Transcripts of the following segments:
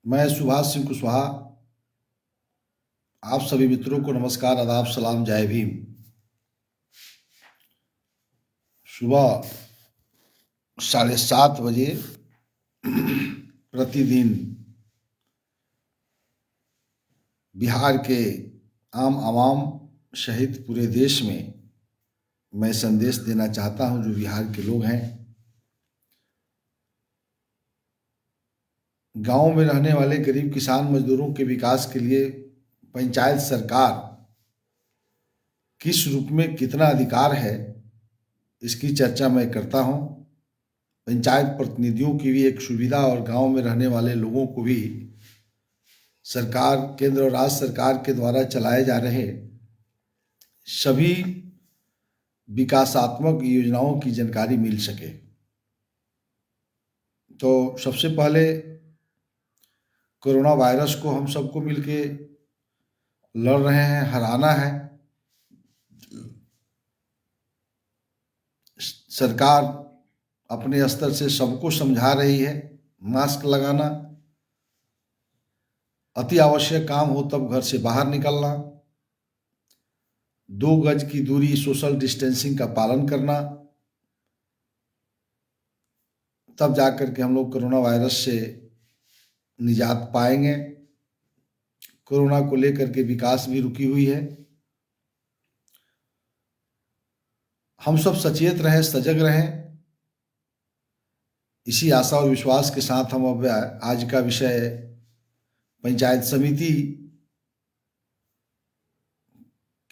मैं सुभाष सिंह कुशवाहा आप सभी मित्रों को नमस्कार, आदाब, सलाम, जय भीम। सुबह 7:30 बजे प्रतिदिन बिहार के आम आवाम सहित पूरे देश में मैं संदेश देना चाहता हूं। जो बिहार के लोग हैं, गांव में रहने वाले गरीब किसान मजदूरों के विकास के लिए पंचायत सरकार किस रूप में कितना अधिकार है, इसकी चर्चा मैं करता हूं। पंचायत प्रतिनिधियों की भी एक सुविधा और गांव में रहने वाले लोगों को भी सरकार, केंद्र और राज्य सरकार के द्वारा चलाए जा रहे सभी विकासात्मक योजनाओं की जानकारी मिल सके। तो सबसे पहले कोरोना वायरस को हम सबको मिलके लड़ रहे हैं, हराना है। सरकार अपने स्तर से सबको समझा रही है मास्क लगाना, अति आवश्यक काम हो तब घर से बाहर निकलना, 2 गज की दूरी, सोशल डिस्टेंसिंग का पालन करना, तब जाकर के हम लोग कोरोना वायरस से निजात पाएंगे। कोरोना को लेकर के विकास भी रुकी हुई है। हम सब सचेत रहें, सजग रहें। इसी आशा और विश्वास के साथ हम अब आज का विषय पंचायत समिति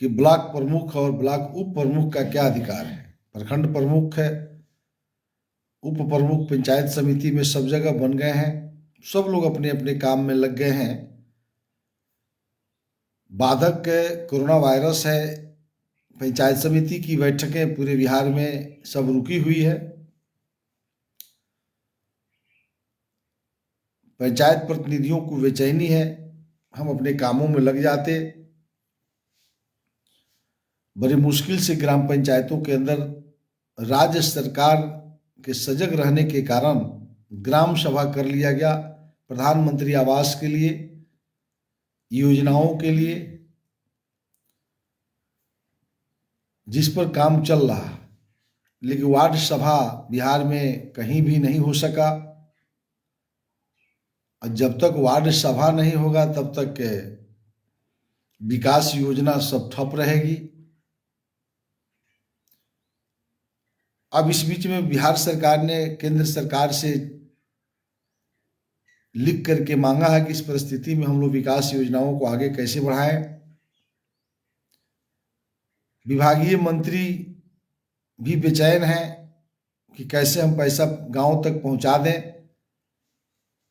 कि ब्लॉक प्रमुख और ब्लॉक उप प्रमुख का क्या अधिकार है। प्रखंड प्रमुख है, उप प्रमुख पंचायत समिति में सब जगह बन गए हैं। सब लोग अपने अपने काम में लग गए हैं। बाधक कोरोना वायरस है। पंचायत समिति की बैठकें पूरे बिहार में सब रुकी हुई है। पंचायत प्रतिनिधियों को बेचैनी है। हम अपने कामों में लग जाते। बड़ी मुश्किल से ग्राम पंचायतों के अंदर राज्य सरकार के सजग रहने के कारण ग्राम सभा कर लिया गया। प्रधानमंत्री आवास के लिए, योजनाओं के लिए, जिस पर काम चल रहा, लेकिन वार्ड सभा बिहार में कहीं भी नहीं हो सका। और जब तक वार्ड सभा नहीं होगा तब तक विकास योजना सब ठप रहेगी। अब इस बीच में बिहार सरकार ने केंद्र सरकार से लिख करके मांगा है कि इस परिस्थिति में हम लोग विकास योजनाओं को आगे कैसे बढ़ाएं। विभागीय मंत्री भी बेचैन हैं कि कैसे हम पैसा गांव तक पहुंचा दें,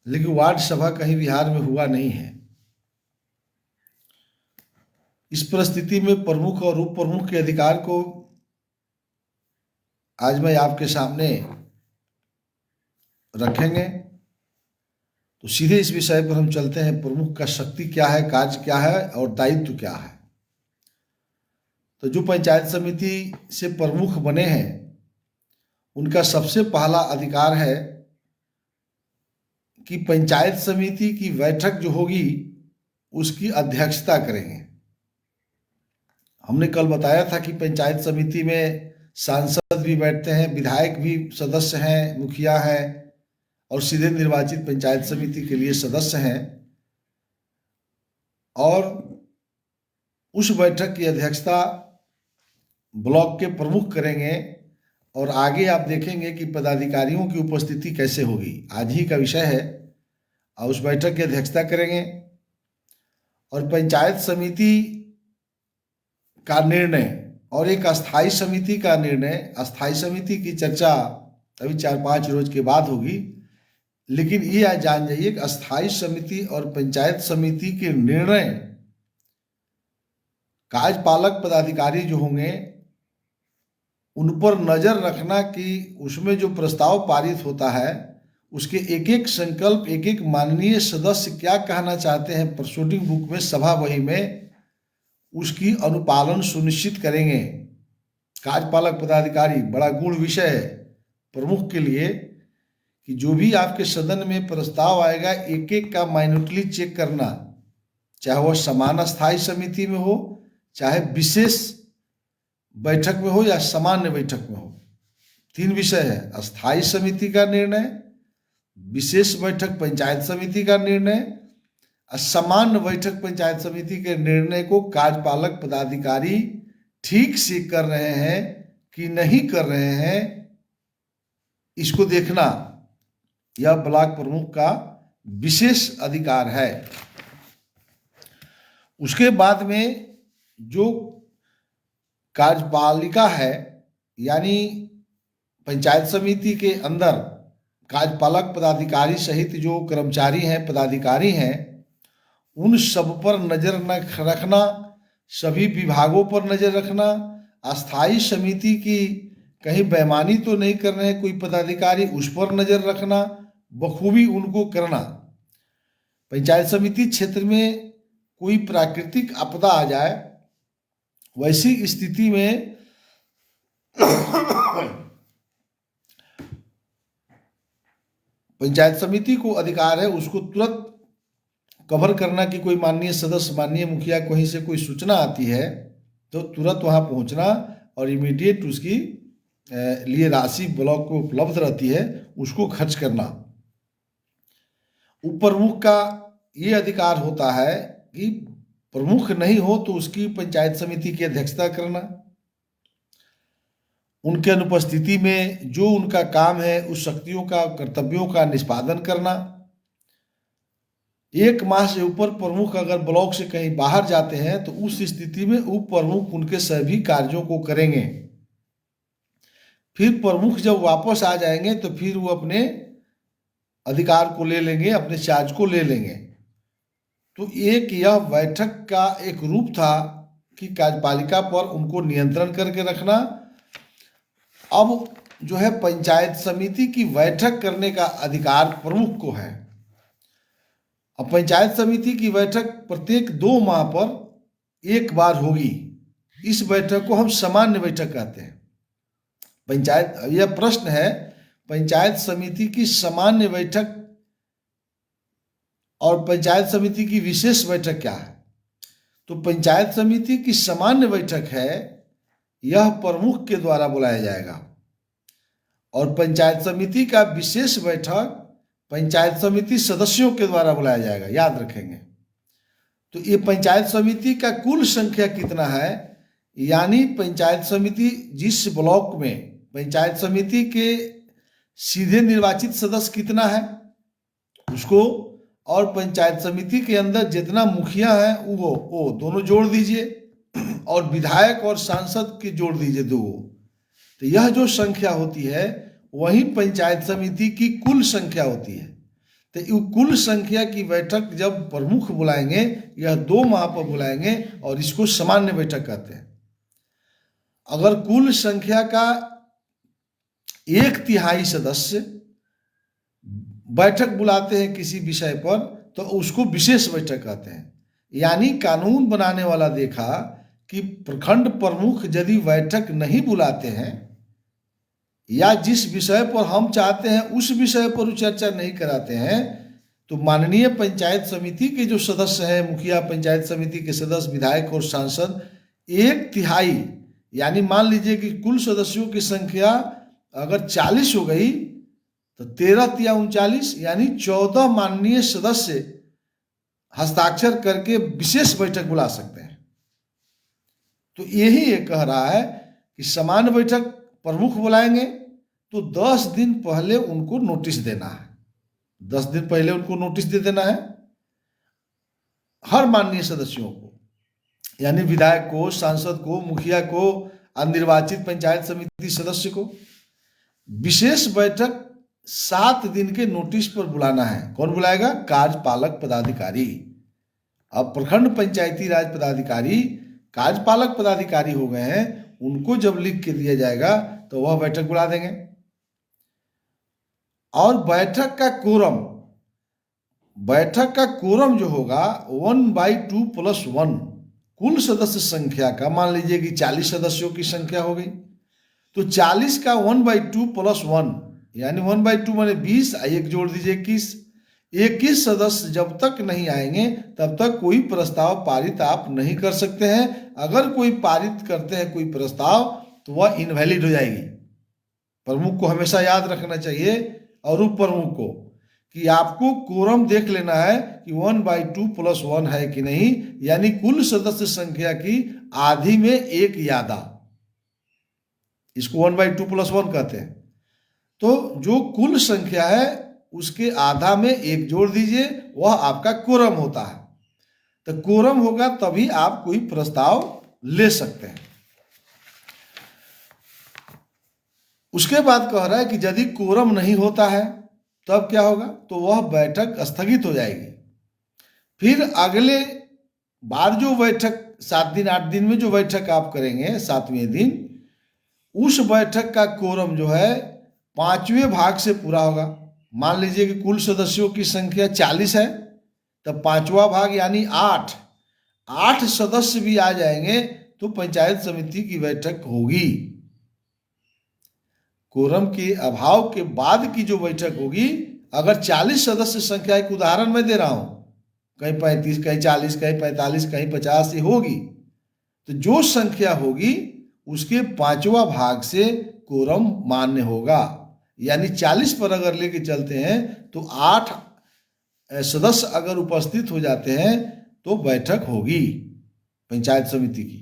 लेकिन वार्ड सभा कहीं बिहार में हुआ नहीं है। इस परिस्थिति में प्रमुख और उप प्रमुख के अधिकार को आज मैं आपके सामने रखेंगे। तो सीधे इस विषय पर हम चलते हैं। प्रमुख का शक्ति क्या है, कार्य क्या है और दायित्व क्या है। तो जो पंचायत समिति से प्रमुख बने हैं, उनका सबसे पहला अधिकार है कि पंचायत समिति की बैठक जो होगी उसकी अध्यक्षता करेंगे। हमने कल बताया था कि पंचायत समिति में सांसद भी बैठते हैं, विधायक भी सदस्य हैं, मुखिया हैं और सीधे निर्वाचित पंचायत समिति के लिए सदस्य हैं। और उस बैठक की अध्यक्षता ब्लॉक के प्रमुख करेंगे। और आगे आप देखेंगे कि पदाधिकारियों की उपस्थिति कैसे होगी, आज ही का विषय है। और उस बैठक की अध्यक्षता करेंगे। और पंचायत समिति का निर्णय और एक अस्थाई समिति का निर्णय, अस्थाई समिति की चर्चा अभी 4-5 रोज के बाद होगी, लेकिन ये आज जान जाइए कि अस्थाई समिति और पंचायत समिति के निर्णय कार्यपालक पदाधिकारी जो होंगे उन पर नजर रखना कि उसमें जो प्रस्ताव पारित होता है उसके एक एक संकल्प, एक एक माननीय सदस्य क्या कहना चाहते हैं प्रोसीडिंग बुक में, सभा वही में, उसकी अनुपालन सुनिश्चित करेंगे कार्यपालक पदाधिकारी। बड़ा गुण विषय है प्रमुख के लिए कि जो भी आपके सदन में प्रस्ताव आएगा एक एक का माइन्यूटली चेक करना, चाहे वह समान स्थायी समिति में हो, चाहे विशेष बैठक में हो या सामान्य बैठक में हो। 3 विषय है: अस्थायी समिति का निर्णय, विशेष बैठक पंचायत समिति का निर्णय, सामान्य बैठक पंचायत समिति के निर्णय को कार्यपालक पदाधिकारी ठीक से कर रहे हैं कि नहीं कर रहे हैं, इसको देखना यह ब्लॉक प्रमुख का विशेष अधिकार है। उसके बाद में जो कार्यपालिका है, यानी पंचायत समिति के अंदर कार्यपालक पदाधिकारी सहित जो कर्मचारी हैं, पदाधिकारी हैं, उन सब पर नजर रखना, सभी विभागों पर नजर रखना, अस्थायी समिति की कहीं बेईमानी तो नहीं कर रहे हैं कोई पदाधिकारी, उस पर नजर रखना, बखूबी उनको करना। पंचायत समिति क्षेत्र में कोई प्राकृतिक आपदा आ जाए, वैसी स्थिति में पंचायत समिति को अधिकार है उसको तुरंत कवर करना कि कोई माननीय सदस्य, माननीय मुखिया कहीं से कोई सूचना आती है तो तुरंत वहां पहुंचना और इमीडिएट उसकी लिए राशि ब्लॉक को उपलब्ध रहती है उसको खर्च करना। उप प्रमुख का ये अधिकार होता है कि प्रमुख नहीं हो तो उसकी पंचायत समिति की अध्यक्षता करना, उनके अनुपस्थिति में जो उनका काम है उस शक्तियों का, कर्तव्यों का निष्पादन करना। 1 माह से ऊपर प्रमुख अगर ब्लॉक से कहीं बाहर जाते हैं तो उस स्थिति में उप प्रमुख उनके सभी कार्यों को करेंगे। फिर प्रमुख जब वापस आ जाएंगे तो फिर वो अपने अधिकार को ले लेंगे, अपने चार्ज को ले लेंगे। तो एक यह बैठक का एक रूप था कि कार्यपालिका पर उनको नियंत्रण करके रखना। अब जो है पंचायत समिति की बैठक करने का अधिकार प्रमुख को है। अब पंचायत समिति की बैठक प्रत्येक 2 माह पर 1 बार होगी। इस बैठक को हम सामान्य बैठक कहते हैं। पंचायत, यह प्रश्न है, पंचायत समिति की सामान्य बैठक और पंचायत समिति की विशेष बैठक क्या है? तो पंचायत समिति की सामान्य बैठक है, यह प्रमुख के द्वारा बुलाया जाएगा, और पंचायत समिति का विशेष बैठक पंचायत समिति सदस्यों के द्वारा बुलाया जाएगा, याद रखेंगे। तो ये पंचायत समिति का कुल संख्या कितना है, यानी पंचायत समिति जिस ब्लॉक में पंचायत समिति के सीधे निर्वाचित सदस्य कितना है उसको, और पंचायत समिति के अंदर जितना मुखिया है वो दोनों जोड़ दीजिए, और विधायक और सांसद के जोड़ दीजिए 2। तो यह जो संख्या होती है वही पंचायत समिति की कुल संख्या होती है। तो ये कुल संख्या की बैठक जब प्रमुख बुलाएंगे, यह 2 माह पर बुलाएंगे और इसको सामान्य बैठक कहते हैं। अगर कुल संख्या का 1/3 सदस्य बैठक बुलाते हैं किसी विषय पर तो उसको विशेष बैठक कहते हैं। यानी कानून बनाने वाला देखा कि प्रखंड प्रमुख यदि बैठक नहीं बुलाते हैं या जिस विषय पर हम चाहते हैं उस विषय पर चर्चा नहीं कराते हैं, तो माननीय पंचायत समिति के जो सदस्य हैं, मुखिया, पंचायत समिति के सदस्य, विधायक और सांसद, 1/3 यानी मान लीजिए कि कुल सदस्यों की संख्या अगर 40 हो गई तो 13×3 = 39 यानी 14 माननीय सदस्य हस्ताक्षर करके विशेष बैठक बुला सकते हैं। तो यही ये कह रहा है कि सामान्य बैठक प्रमुख बुलाएंगे तो 10 दिन पहले उनको नोटिस देना है। 10 दिन पहले उनको नोटिस दे देना है हर माननीय सदस्यों को, यानी विधायक को, सांसद को, मुखिया को, अनिर्वाचित पंचायत समिति सदस्य को। विशेष बैठक 7 दिन के नोटिस पर बुलाना है। कौन बुलाएगा? कार्यपालक पदाधिकारी। अब प्रखंड पंचायती राज पदाधिकारी कार्यपालक पदाधिकारी हो गए हैं, उनको जब लिख के दिया जाएगा तो वह बैठक बुला देंगे। और बैठक का कोरम जो होगा 1/2 + 1 कुल सदस्य संख्या का, मान लीजिए कि 40 सदस्यों की संख्या हो गई तो 40 का 1/2 + 1 यानी 1/2 माने 20, एक जोड़ दीजिए 21। 21 सदस्य जब तक नहीं आएंगे तब तक कोई प्रस्ताव पारित आप नहीं कर सकते हैं। अगर कोई पारित करते हैं कोई प्रस्ताव तो वह इनवैलिड हो जाएगी। प्रमुख को हमेशा याद रखना चाहिए और उप प्रमुख को कि आपको कोरम देख लेना है कि 1/2 + 1 है कि नहीं, यानी कुल सदस्य संख्या की आधी में एक यादा, इसको 1/2 + 1 कहते हैं। तो जो कुल संख्या है उसके आधा में एक जोड़ दीजिए, वह आपका कोरम होता है। तो कोरम होगा तभी आप कोई प्रस्ताव ले सकते हैं। उसके बाद कह रहा है कि यदि कोरम नहीं होता है तब क्या होगा, तो वह बैठक स्थगित हो जाएगी। फिर अगले बार जो बैठक 7 दिन 8 दिन में जो बैठक आप करेंगे 7वें दिन, उस बैठक का कोरम जो है 5वें भाग से पूरा होगा। मान लीजिए कि कुल सदस्यों की संख्या 40 है, तब 5वां भाग यानी 8 सदस्य भी आ जाएंगे तो पंचायत समिति की बैठक होगी। कोरम के अभाव के बाद की जो बैठक होगी, अगर 40 सदस्य संख्या, एक उदाहरण मैं दे रहा हूं, कहीं 35, कहीं 40, कहीं 45, कहीं 50 होगी, तो जो संख्या होगी उसके 5वां भाग से कोरम मान्य होगा। यानी 40 पर अगर लेके चलते हैं तो 8 सदस्य अगर उपस्थित हो जाते हैं तो बैठक होगी पंचायत समिति की।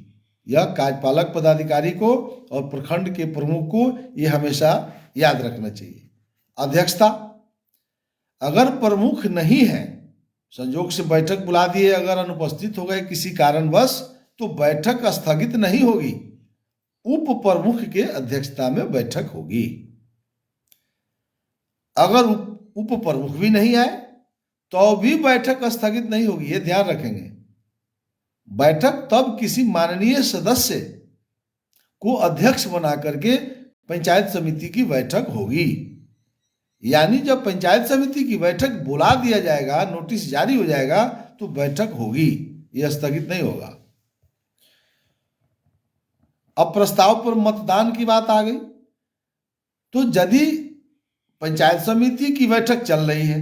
यह कार्यपालक पदाधिकारी को और प्रखंड के प्रमुख को यह हमेशा याद रखना चाहिए। अध्यक्षता, अगर प्रमुख नहीं है, संजोग से बैठक बुला दिए, अगर अनुपस्थित हो गए किसी कारणवश, तो बैठक स्थगित नहीं होगी, उप प्रमुख के अध्यक्षता में बैठक होगी। अगर उप प्रमुख भी नहीं आए तो भी बैठक स्थगित नहीं होगी, ये ध्यान रखेंगे। बैठक तब किसी माननीय सदस्य को अध्यक्ष बना करके पंचायत समिति की बैठक होगी। यानी जब पंचायत समिति की बैठक बुला दिया जाएगा, नोटिस जारी हो जाएगा, तो बैठक होगी, यह स्थगित नहीं होगा। अब प्रस्ताव पर मतदान की बात आ गई। तो यदि पंचायत समिति की बैठक चल रही है,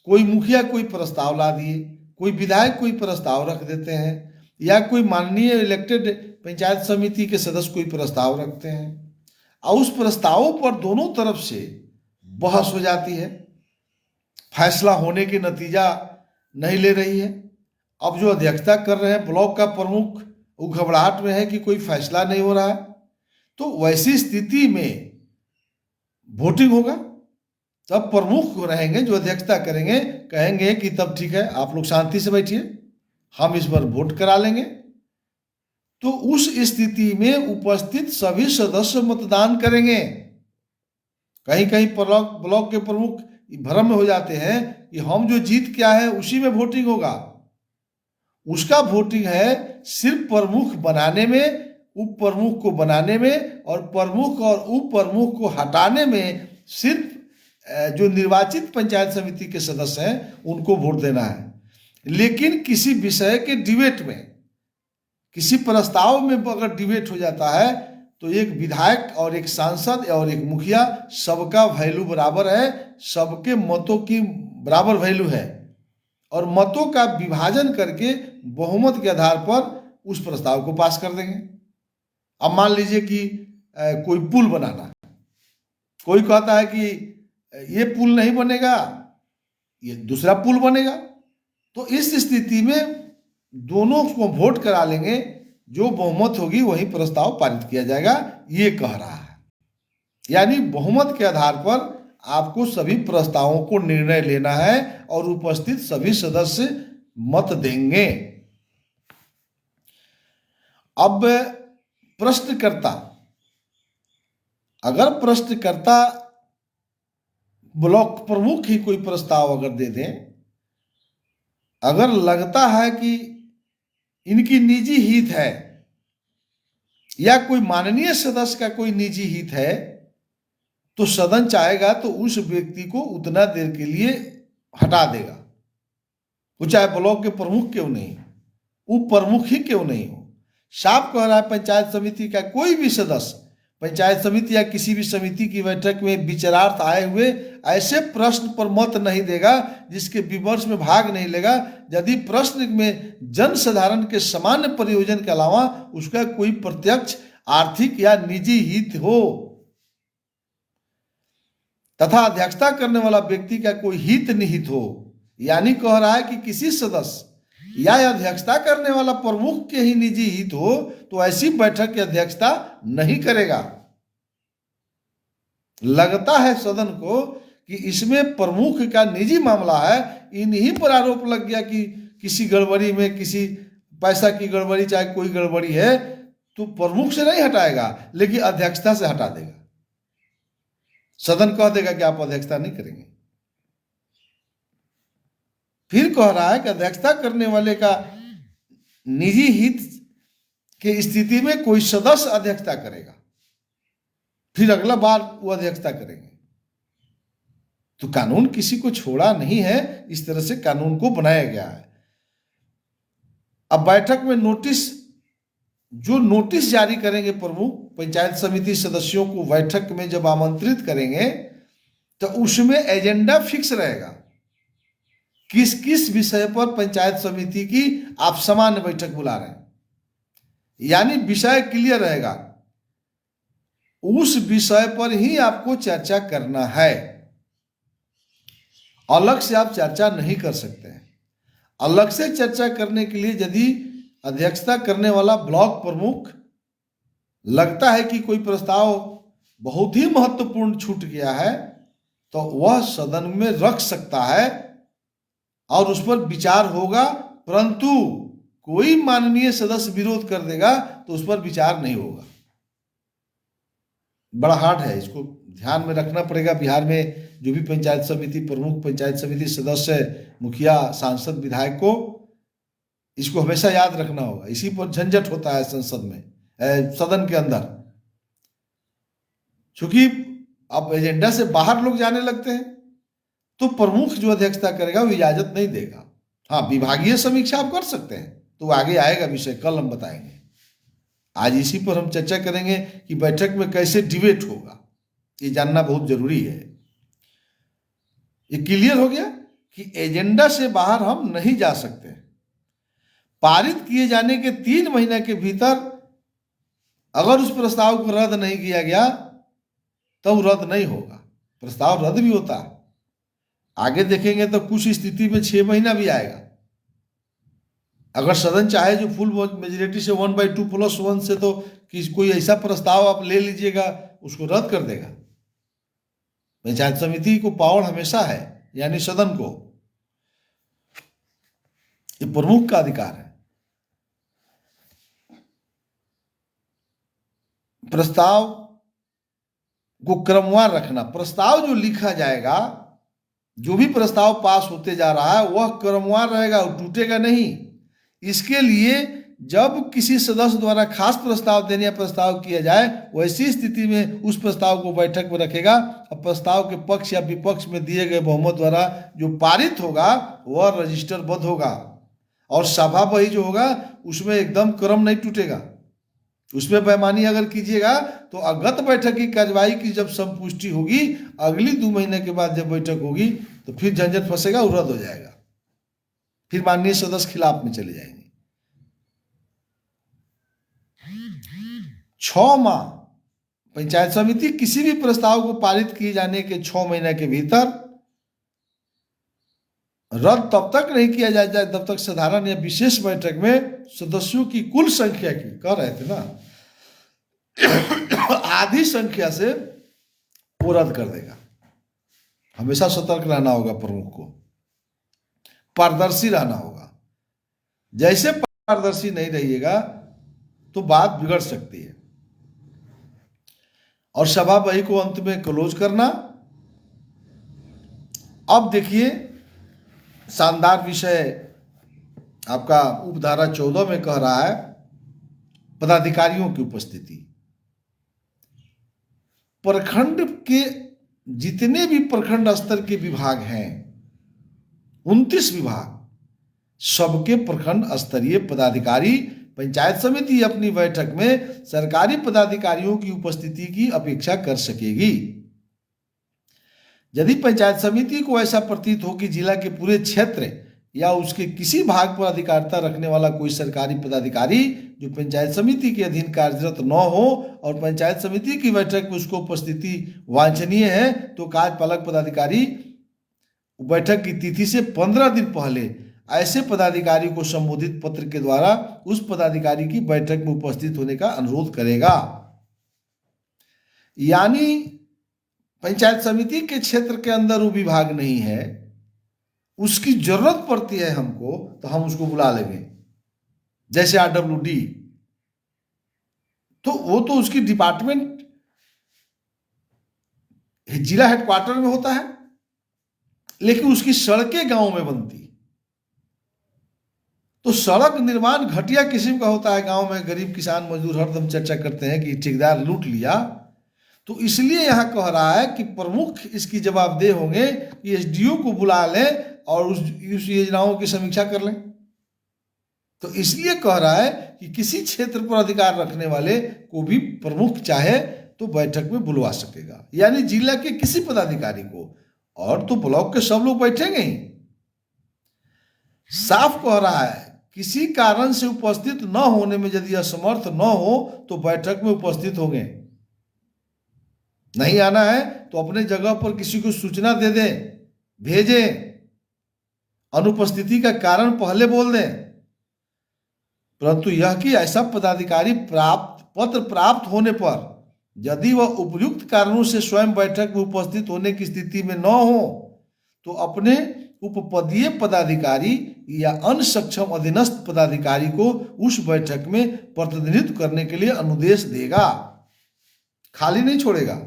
कोई मुखिया कोई प्रस्ताव ला दिए, कोई विधायक कोई प्रस्ताव रख देते हैं, या कोई माननीय इलेक्टेड पंचायत समिति के सदस्य कोई प्रस्ताव रखते हैं, और उस प्रस्तावों पर दोनों तरफ से बहस हो जाती है, फैसला होने के नतीजा नहीं ले रही है। अब जो अध्यक्षता कर रहे हैं ब्लॉक का प्रमुख, वो घबराहट में है कि कोई फैसला नहीं हो रहा है, तो वैसी स्थिति में वोटिंग होगा। तब प्रमुख रहेंगे जो अध्यक्षता करेंगे, कहेंगे कि तब ठीक है, आप लोग शांति से बैठिए, हम इस पर वोट करा लेंगे। तो उस स्थिति में उपस्थित सभी सदस्य मतदान करेंगे। कहीं कहीं ब्लॉक के प्रमुख भ्रम में हो जाते हैं कि हम जो जीत क्या है उसी में वोटिंग होगा। उसका वोटिंग है सिर्फ प्रमुख बनाने में, उप प्रमुख को बनाने में, और प्रमुख और उप प्रमुख को हटाने में सिर्फ जो निर्वाचित पंचायत समिति के सदस्य हैं उनको वोट देना है। लेकिन किसी विषय के डिबेट में, किसी प्रस्ताव में अगर डिबेट हो जाता है तो एक विधायक और एक सांसद और एक मुखिया, सबका वैल्यू बराबर है, सबके मतों की बराबर वैल्यू है, और मतों का विभाजन करके बहुमत के आधार पर उस प्रस्ताव को पास कर देंगे। अब मान लीजिए कि कोई पुल बनाना, कोई कहता है कि ये पुल नहीं बनेगा, ये दूसरा पुल बनेगा, तो इस स्थिति में दोनों को वोट करा लेंगे, जो बहुमत होगी वही प्रस्ताव पारित किया जाएगा, ये कह रहा है। यानी बहुमत के आधार पर आपको सभी प्रस्तावों को निर्णय लेना है और उपस्थित सभी सदस्य मत देंगे। अब प्रश्नकर्ता, अगर प्रश्नकर्ता ब्लॉक प्रमुख ही कोई प्रस्ताव अगर दे दें, अगर लगता है कि इनकी निजी हित है या कोई माननीय सदस्य का कोई निजी हित है, तो सदन चाहेगा तो उस व्यक्ति को उतना देर के लिए हटा देगा, वो चाहे ब्लॉक के प्रमुख क्यों नहीं, उप प्रमुख ही क्यों नहीं हो। साफ कह रहा है पंचायत समिति का कोई भी सदस्य पंचायत समिति या किसी भी समिति की बैठक में विचारार्थ आए हुए ऐसे प्रश्न पर मत नहीं देगा जिसके विमर्श में भाग नहीं लेगा यदि प्रश्न में जन साधारण के सामान्य प्रयोजन के अलावा उसका कोई प्रत्यक्ष आर्थिक या निजी हित हो तथा अध्यक्षता करने वाला व्यक्ति का कोई हित निहित हो। यानी कह रहा है कि किसी सदस्य या अध्यक्षता करने वाला प्रमुख के ही निजी हित हो तो ऐसी बैठक की अध्यक्षता नहीं करेगा। लगता है सदन को कि इसमें प्रमुख का निजी मामला है, इन्हीं पर आरोप लग गया कि किसी गड़बड़ी में, किसी पैसा की गड़बड़ी चाहे कोई गड़बड़ी है तो प्रमुख से नहीं हटाएगा लेकिन अध्यक्षता से हटा देगा। सदन कह देगा कि आप अध्यक्षता नहीं करेंगे। फिर कह रहा है कि अध्यक्षता करने वाले का निजी हित की स्थिति में कोई सदस्य अध्यक्षता करेगा, फिर अगला बार वो अध्यक्षता करेंगे। तो कानून किसी को छोड़ा नहीं है, इस तरह से कानून को बनाया गया है। अब बैठक में नोटिस जारी करेंगे प्रमुख, पंचायत समिति सदस्यों को बैठक में जब आमंत्रित करेंगे तो उसमें एजेंडा फिक्स रहेगा, किस किस विषय पर पंचायत समिति की आप सामान्य बैठक बुला रहे हैं, यानी विषय क्लियर रहेगा, उस विषय पर ही आपको चर्चा करना है। अलग से आप चर्चा नहीं कर सकते हैं। अलग से चर्चा करने के लिए यदि अध्यक्षता करने वाला ब्लॉक प्रमुख लगता है कि कोई प्रस्ताव बहुत ही महत्वपूर्ण छूट गया है तो वह सदन में रख सकता है और उस पर विचार होगा, परंतु कोई माननीय सदस्य विरोध कर देगा तो उस पर विचार नहीं होगा। बड़ा हार्ड है, इसको ध्यान में रखना पड़ेगा। बिहार में जो भी पंचायत समिति प्रमुख, पंचायत समिति सदस्य, मुखिया, सांसद, विधायक को इसको हमेशा याद रखना होगा। इसी पर झंझट होता है संसद में, सदन के अंदर, क्योंकि अब एजेंडा से बाहर लोग जाने लगते हैं तो प्रमुख जो अध्यक्षता करेगा वो इजाजत नहीं देगा। हाँ, विभागीय समीक्षा आप कर सकते हैं, तो आगे आएगा विषय, कल हम बताएंगे। आज इसी पर हम चर्चा करेंगे कि बैठक में कैसे डिबेट होगा, ये जानना बहुत जरूरी है। ये क्लियर हो गया कि एजेंडा से बाहर हम नहीं जा सकते। पारित किए जाने के 3 महीने के भीतर अगर उस प्रस्ताव को रद्द नहीं किया गया तो रद्द नहीं होगा। प्रस्ताव रद्द भी होता है, आगे देखेंगे तो कुछ स्थिति में 6 महीना भी आएगा। अगर सदन चाहे जो फुल मेजोरिटी से 1/2+1 से तो कोई ऐसा प्रस्ताव आप ले लीजिएगा उसको रद्द कर देगा। पंचायत समिति को पावर हमेशा है, यानी सदन को, ये प्रमुख का अधिकार है। प्रस्ताव को क्रमवार रखना, प्रस्ताव जो लिखा जाएगा, जो भी प्रस्ताव पास होते जा रहा है वह क्रमवार रहेगा, टूटेगा नहीं। इसके लिए जब किसी सदस्य द्वारा खास प्रस्ताव देने या प्रस्ताव किया जाए वैसी स्थिति में उस प्रस्ताव को बैठक में रखेगा और प्रस्ताव के पक्ष या विपक्ष में दिए गए बहुमत द्वारा जो पारित होगा वह रजिस्टरबद्ध होगा और सभा वही जो होगा उसमें एकदम क्रम नहीं टूटेगा। उसमें बेईमानी अगर कीजिएगा तो अगत बैठक की कार्यवाही की जब संपुष्टि होगी, अगली 2 महीने के बाद जब बैठक होगी तो फिर झंझट फंसेगा, वो रद्द हो जाएगा, फिर माननीय सदस्य खिलाफ में चले जाएंगे। 6 माह पंचायत समिति किसी भी प्रस्ताव को पारित किए जाने के 6 महीने के भीतर रद्द तब तक नहीं किया जाए जब तक साधारण या विशेष बैठक में सदस्यों की कुल संख्या की, कह रहे थे ना, आधी संख्या से वो रद्द कर देगा। हमेशा सतर्क रहना होगा, प्रमुख को पारदर्शी रहना होगा। जैसे पारदर्शी नहीं रहिएगा तो बात बिगड़ सकती है। और सभा वही को अंत में क्लोज करना। अब देखिए शानदार विषय आपका उपधारा 14 में कह रहा है पदाधिकारियों की उपस्थिति। प्रखंड के जितने भी प्रखंड स्तर के विभाग हैं, 29 विभाग, सबके प्रखंड स्तरीय पदाधिकारी पंचायत समिति अपनी बैठक में सरकारी पदाधिकारियों की उपस्थिति की अपेक्षा कर सकेगी। यदि पंचायत समिति को ऐसा प्रतीत हो कि जिला के पूरे क्षेत्र या उसके किसी भाग पर अधिकारिता रखने वाला कोई सरकारी पदाधिकारी जो पंचायत समिति के अधीन कार्यरत न हो और पंचायत समिति की बैठक में उसको उपस्थिति वांछनीय है, तो कार्यपालक पदाधिकारी बैठक की तिथि से 15 दिन पहले ऐसे पदाधिकारी को संबोधित पत्र के द्वारा उस पदाधिकारी की बैठक में उपस्थित होने का अनुरोध करेगा। यानी पंचायत समिति के क्षेत्र के अंदर वो विभाग नहीं है, उसकी जरूरत पड़ती है हमको तो हम उसको बुला लेंगे। जैसे RWD, तो वो तो उसकी डिपार्टमेंट जिला हेडक्वार्टर में होता है, लेकिन उसकी सड़कें गांव में बनती। तो सड़क निर्माण घटिया किस्म का होता है गांव में। गरीब किसान मजदूर हरदम चर्चा करते हैं कि ठेकेदार लूट लिया। तो इसलिए यहां कह रहा है कि प्रमुख इसकी जवाबदेह होंगे कि SDO को बुला लें और उस योजनाओं की समीक्षा कर लें। तो इसलिए कह रहा है कि किसी क्षेत्र पर अधिकार रखने वाले को भी प्रमुख चाहे तो बैठक में बुलवा सकेगा, यानी जिला के किसी पदाधिकारी को। और तो ब्लॉक के सब लोग बैठेंगे ही। साफ कह रहा है किसी कारण से उपस्थित न होने में यदि असमर्थ न हो तो बैठक में उपस्थित होंगे। नहीं आना है तो अपने जगह पर किसी को सूचना दे दें, भेजें, अनुपस्थिति का कारण पहले बोल दें। परंतु यह कि ऐसा पदाधिकारी पत्र प्राप्त होने पर यदि वह उपयुक्त कारणों से स्वयं बैठक में उपस्थित होने की स्थिति में न हो तो अपने उपपदीय पदाधिकारी या अन्य सक्षम अधीनस्थ पदाधिकारी को उस बैठक में प्रतिनिधित्व करने के लिए अनुदेश देगा, खाली नहीं छोड़ेगा।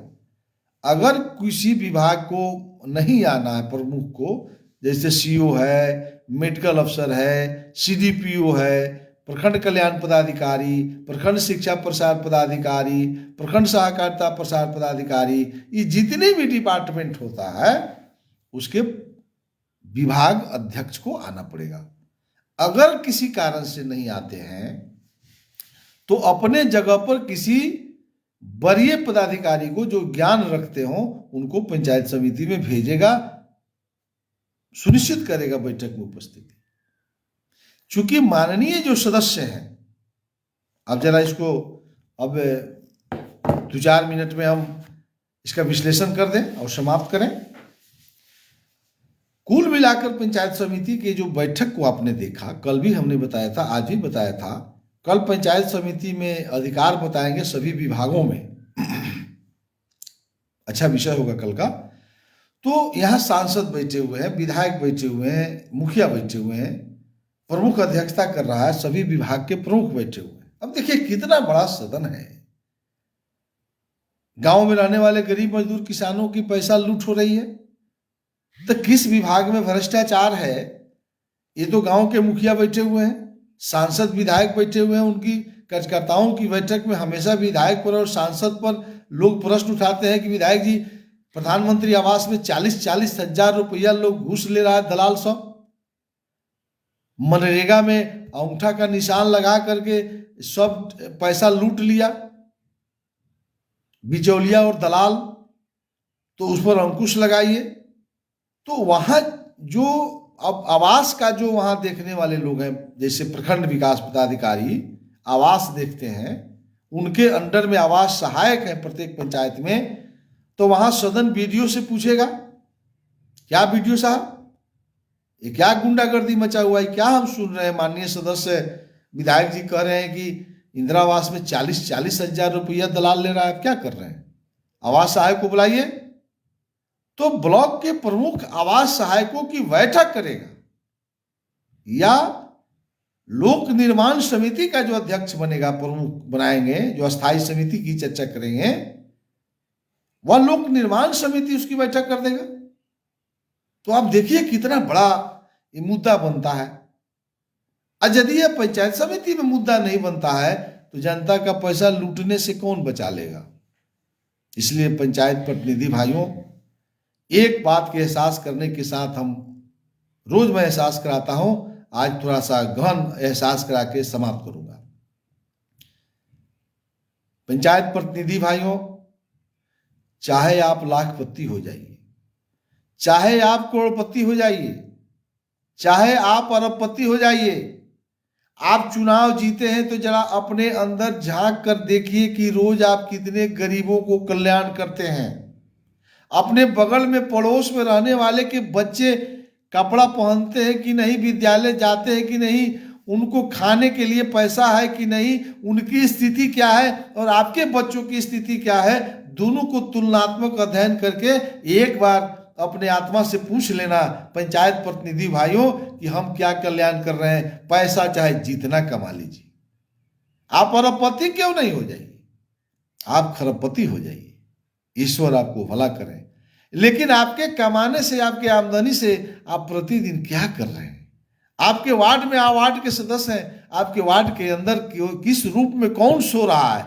अगर किसी विभाग को नहीं आना है प्रमुख को, जैसे CO है, मेडिकल अफसर है, CDPO है, प्रखंड कल्याण पदाधिकारी, प्रखंड शिक्षा प्रसार पदाधिकारी, प्रखंड सहकारिता प्रसार पदाधिकारी, ये जितने भी डिपार्टमेंट होता है उसके विभाग अध्यक्ष को आना पड़ेगा। अगर किसी कारण से नहीं आते हैं तो अपने जगह पर किसी वरीय पदाधिकारी को जो ज्ञान रखते हो उनको पंचायत समिति में भेजेगा, सुनिश्चित करेगा बैठक में उपस्थिति। चूंकि माननीय जो सदस्य हैं, अब जरा इसको अब 2-4 मिनट में हम इसका विश्लेषण कर दें और समाप्त करें। कुल मिलाकर पंचायत समिति के जो बैठक को आपने देखा, कल भी हमने बताया था, आज भी बताया था, कल पंचायत समिति में अधिकार बताएंगे सभी विभागों में। अच्छा विषय होगा कल का। तो यहाँ सांसद बैठे हुए हैं, विधायक बैठे हुए हैं, मुखिया बैठे हुए हैं, प्रमुख अध्यक्षता कर रहा है, सभी विभाग के प्रमुख बैठे हुए हैं। अब देखिए कितना बड़ा सदन है। गांव में रहने वाले गरीब मजदूर किसानों की पैसा लूट हो रही है, तो किस विभाग में भ्रष्टाचार है ये तो गांव के मुखिया बैठे हुए हैं, सांसद विधायक बैठे हुए हैं। उनकी कार्यकर्ताओं की बैठक में हमेशा विधायक पर और सांसद पर लोग प्रश्न उठाते हैं कि विधायक जी, प्रधानमंत्री आवास में 40-40 हजार रुपया लोग घूस ले रहा है, दलाल सब। मनरेगा में अंगूठा का निशान लगा करके सब पैसा लूट लिया, बिचौलिया और दलाल, तो उस पर अंकुश लगाइए। तो वहां जो अब आवास का जो वहां देखने वाले लोग हैं, जैसे प्रखंड विकास पदाधिकारी आवास देखते हैं, उनके अंडर में आवास सहायक है प्रत्येक पंचायत में। तो वहां सदन BDO से पूछेगा, क्या BDO साहब ये क्या गुंडागर्दी मचा हुआ है, क्या हम सुन रहे हैं माननीय सदस्य विधायक जी कह रहे हैं कि इंदिरा आवास में 40-40 हजार रुपया दलाल ले रहा है, क्या कर रहे हैं? आवास सहायक को बुलाइए। तो ब्लॉक के प्रमुख आवास सहायकों की बैठक करेगा या लोक निर्माण समिति का जो अध्यक्ष बनेगा, प्रमुख बनाएंगे, जो अस्थायी समिति की चर्चा करेंगे, वह लोक निर्माण समिति उसकी बैठक कर देगा। तो आप देखिए कितना बड़ा ये मुद्दा बनता है। और यदि यह पंचायत समिति में मुद्दा नहीं बनता है तो जनता का पैसा लूटने से कौन बचा लेगा? इसलिए पंचायत प्रतिनिधि भाइयों, एक बात के एहसास करने के साथ हम रोज मैं एहसास कराता हूं, आज थोड़ा सा गहन एहसास करा के समाप्त करूंगा। पंचायत प्रतिनिधि भाइयों, चाहे आप लाखपति हो जाइए, चाहे आप करोड़पति हो जाइए, चाहे आप अरबपति हो जाइए, आप चुनाव जीते हैं तो जरा अपने अंदर झांक कर देखिए कि रोज आप कितने गरीबों को कल्याण करते हैं। अपने बगल में पड़ोस में रहने वाले के बच्चे कपड़ा पहनते हैं कि नहीं, विद्यालय जाते हैं कि नहीं, उनको खाने के लिए पैसा है कि नहीं, उनकी स्थिति क्या है और आपके बच्चों की स्थिति क्या है, दोनों को तुलनात्मक अध्ययन करके एक बार अपने आत्मा से पूछ लेना पंचायत प्रतिनिधि भाइयों कि हम क्या कल्याण कर रहे हैं। पैसा चाहे जितना कमा लीजिए, आप अरबपति क्यों नहीं हो जाइए, आप खरबपति हो जाइए, ईश्वर आपको भला करें। लेकिन आपके कमाने से, आपके आमदनी से आप प्रतिदिन क्या कर रहे हैं? आपके वार्ड में वार्ड के सदस्य हैं, आपके वार्ड के अंदर किस रूप में कौन सो रहा है,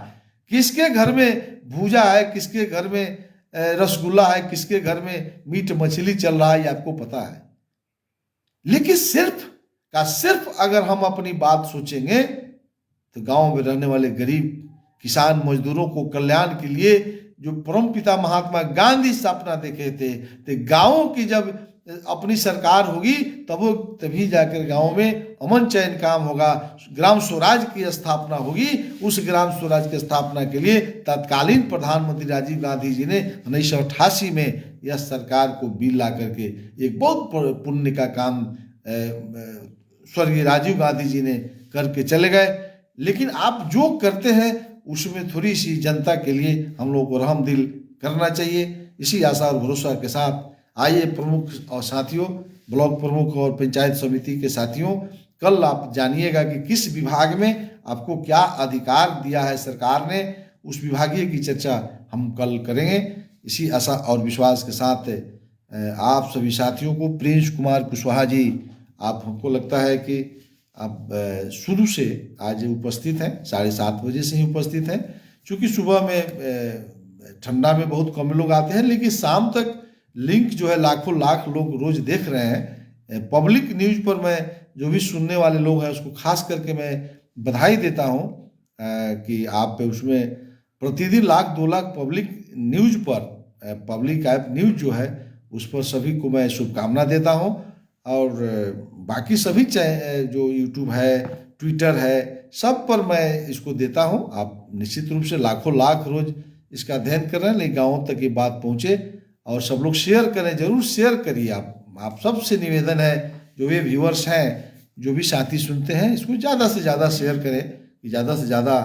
किसके घर में भूजा है, किसके घर में रसगुल्ला है, किसके घर में मीट मछली चल रहा है, ये आपको पता है। लेकिन सिर्फ अगर हम अपनी बात सोचेंगे तो गांव में रहने वाले गरीब किसान मजदूरों को कल्याण के लिए जो परमपिता महात्मा गांधी सपना देखे थे, तो गांवों की जब अपनी सरकार होगी तभी जाकर गांव में अमन चैन काम होगा, ग्राम स्वराज की स्थापना होगी। उस ग्राम स्वराज की स्थापना के लिए तत्कालीन प्रधानमंत्री राजीव गांधी जी ने 1988 में यह सरकार को बिल ला करके एक बहुत पुण्य का काम स्वर्गीय राजीव गांधी जी ने करके चले गए। लेकिन आप जो करते हैं उसमें थोड़ी सी जनता के लिए हम लोग को रहम दिल करना चाहिए। इसी आशा और भरोसा के साथ आइए प्रमुख और साथियों, ब्लॉक प्रमुख और पंचायत समिति के साथियों, कल आप जानिएगा कि किस विभाग में आपको क्या अधिकार दिया है सरकार ने, उस विभागीय की चर्चा हम कल करेंगे। इसी आशा और विश्वास के साथ आप सभी साथियों को, प्रिंस कुमार कुशवाहा जी, आप हमको लगता है कि आप शुरू से आज उपस्थित हैं, 7:30 बजे से ही उपस्थित हैं। चूँकि सुबह में ठंडा में बहुत कम लोग आते हैं, लेकिन शाम तक लिंक जो है लाखों लाख लोग रोज देख रहे हैं। पब्लिक न्यूज़ पर मैं जो भी सुनने वाले लोग हैं उसको खास करके मैं बधाई देता हूं कि आप उसमें प्रतिदिन 1-2 लाख पब्लिक न्यूज़ पर, पब्लिक ऐप न्यूज़ जो है उस पर सभी को मैं शुभकामना देता हूं। और बाकी सभी जो यूट्यूब है, ट्विटर है, सब पर मैं इसको देता हूं। आप निश्चित रूप से लाखों लाख रोज इसका अध्ययन कर रहे हैं, लेकिन गाँवों तक ये बात पहुँचे और सब लोग शेयर करें, जरूर शेयर करिए। आप सबसे निवेदन है, जो भी व्यूअर्स हैं, जो भी साथी सुनते हैं, इसको ज़्यादा से ज़्यादा शेयर करें कि ज़्यादा से ज़्यादा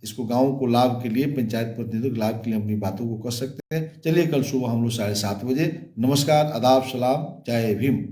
इसको गाँव को लाभ के लिए, पंचायत प्रतिनिधियों के लाभ के लिए अपनी बातों को कर सकते हैं। चलिए कल सुबह हम लोग 7:30 बजे। नमस्कार, आदाब, सलाम, जय भीम।